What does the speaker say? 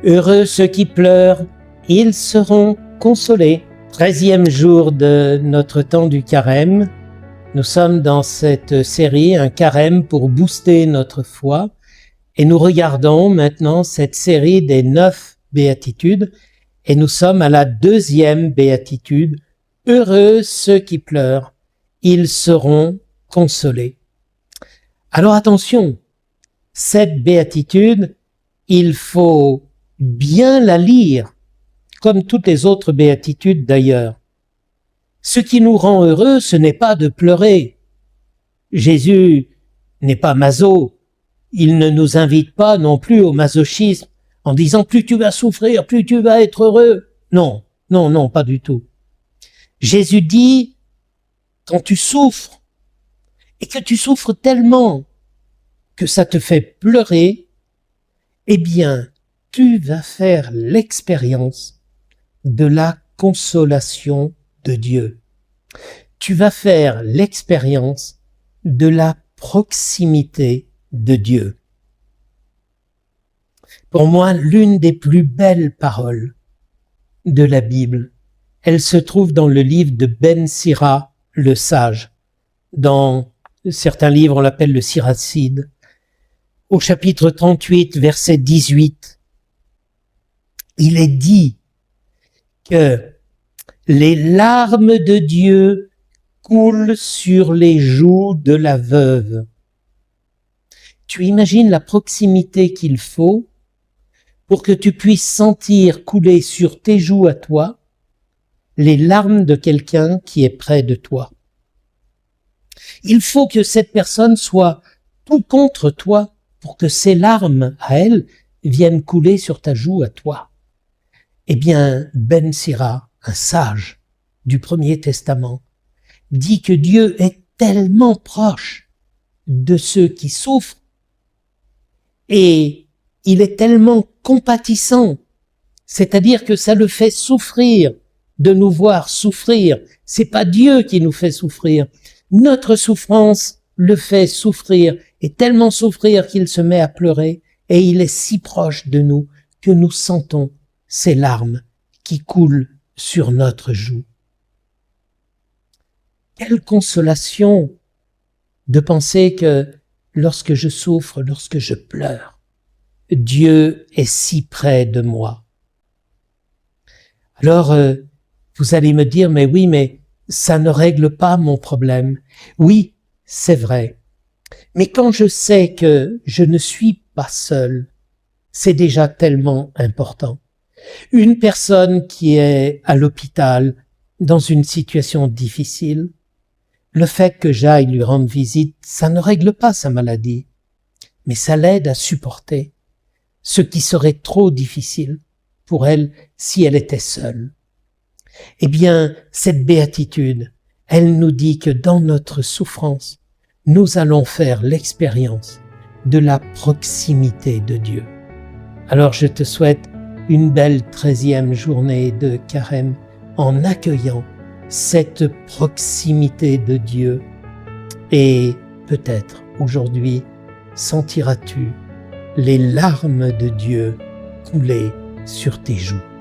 Heureux ceux qui pleurent, ils seront consolés. 13e jour de notre temps du carême. Nous sommes dans cette série, un carême pour booster notre foi. Et nous regardons maintenant cette série des 9 béatitudes. Et nous sommes à la 2e béatitude. Heureux ceux qui pleurent, ils seront consolés. Alors attention, cette béatitude, il faut bien la lire, comme toutes les autres béatitudes d'ailleurs. Ce qui nous rend heureux, ce n'est pas de pleurer. Jésus n'est pas maso. Il ne nous invite pas non plus au masochisme en disant plus tu vas souffrir, plus tu vas être heureux. Non, non, non, pas du tout. Jésus dit, quand tu souffres, et que tu souffres tellement que ça te fait pleurer, eh bien, tu vas faire l'expérience de la consolation de Dieu. Tu vas faire l'expérience de la proximité de Dieu. Pour moi, l'une des plus belles paroles de la Bible, elle se trouve dans le livre de Ben Sira, le sage. Dans certains livres, on l'appelle le Siracide. Au chapitre 38, verset 18, il est dit que les larmes de Dieu coulent sur les joues de la veuve. Tu imagines la proximité qu'il faut pour que tu puisses sentir couler sur tes joues à toi les larmes de quelqu'un qui est près de toi. Il faut que cette personne soit tout contre toi pour que ses larmes à elle viennent couler sur ta joue à toi. Eh bien, Ben Sira, un sage du Premier Testament, dit que Dieu est tellement proche de ceux qui souffrent et il est tellement compatissant, c'est-à-dire que ça le fait souffrir de nous voir souffrir. C'est pas Dieu qui nous fait souffrir. Notre souffrance le fait souffrir et tellement souffrir qu'il se met à pleurer et il est si proche de nous que nous sentons ces larmes qui coulent sur notre joue. Quelle consolation de penser que lorsque je souffre, lorsque je pleure, Dieu est si près de moi. Alors, vous allez me dire, mais oui, mais ça ne règle pas mon problème. Oui, c'est vrai. Mais quand je sais que je ne suis pas seul, c'est déjà tellement important. Une personne qui est à l'hôpital, dans une situation difficile, le fait que j'aille lui rendre visite, ça ne règle pas sa maladie, mais ça l'aide à supporter ce qui serait trop difficile pour elle si elle était seule. Eh bien, cette béatitude, elle nous dit que dans notre souffrance, nous allons faire l'expérience de la proximité de Dieu. Alors je te souhaite une belle 13e journée de carême en accueillant cette proximité de Dieu. Et peut-être aujourd'hui sentiras-tu les larmes de Dieu couler sur tes joues.